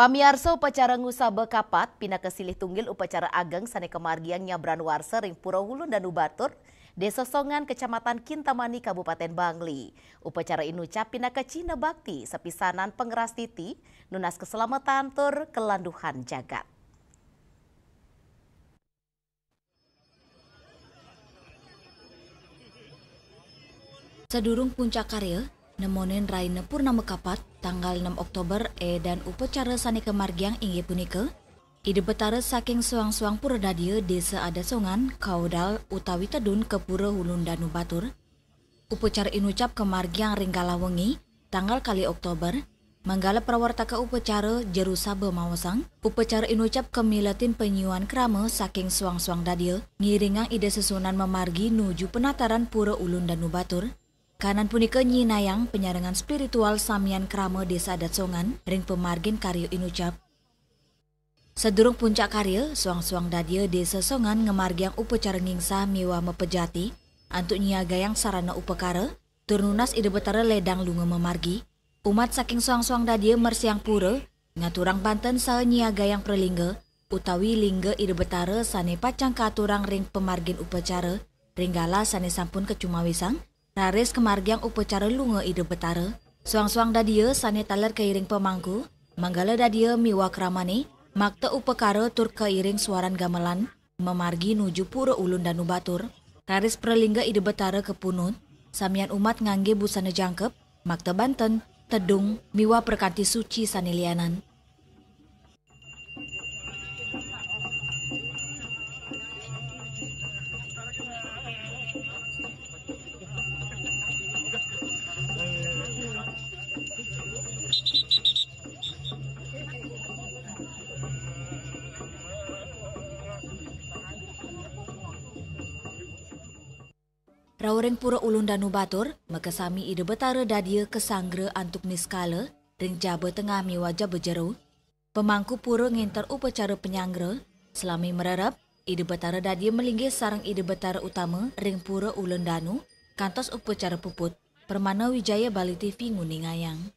Pamiarsa upacara ngusabe kapat pina kesilih tunggil upacara ageng sane kemargian nyabran warsa ring Pura Hulu dan Ubatur, Desa Songan, Kecamatan Kintamani, Kabupaten Bangli. Upacara inucap pina ke Cina Bakti sepisanan pengeras titi, nunas keselamatan tur kelanduhan jagat. Sedurung puncak karya, nemonin Raina Purnama Kapat tanggal 6 Oktober dan upacara sani kemargiang inggih punika ide betara saking suang-suang pura dadia desa Adasongan, Kaudal utawi tedun ke Pura Hulun Danu Batur. Upacara inucap kemargiang ringgala wengi tanggal kali Oktober manggala prawartaka upacara jerusabe mawasang. Upacara inucap kemilatin penyuan krama saking suang-suang dadia ngiringang ide sesunan memargi nuju penataran Pura Ulun Danu Batur. Kanan punika nyinayang penyarengan spiritual samian krama desa Adasongan ring pemargin karyo inucap. Sedurung puncak karya, suang-suang dadia desa Songan ngemargiang upacara ngingsa miwa mepejati antuk nyiagayang sarana upakara turnunas ide betara ledang lunga memargi. Umat saking suang-suang dadia mersiang pura ngaturang Banten saha nyiagayang prelingga utawi lingga ide betara sane pacang katurang ring pemargin upacara ringgala sane sampun kecumawisang raris kemargiang upacara lunga ide betara. Suang-suang dadia sane taler keiring pemangku manggala dadia miwa kramane makta upakara tur keiring suaran gamelan memargi nuju Pura Ulun Danu Batur. Raris prelingga ide betara kepunut samian umat ngangge busana jangkep makta Banten tedung miwa perkanti suci sanilianan. Rawering Pura Ulun Danu Batur, makasami ide betara dadia kesanggre antuk niskala, ring jaba tengah miwaja bejero. Pemangku pura nginter upacara penyanggre, selami mererap, ide betara dadia melinggih sarang ide betara utama ring Pura Ulun Danu, kantos upacara puput, Permana Wijaya Bali TV Nguningayang.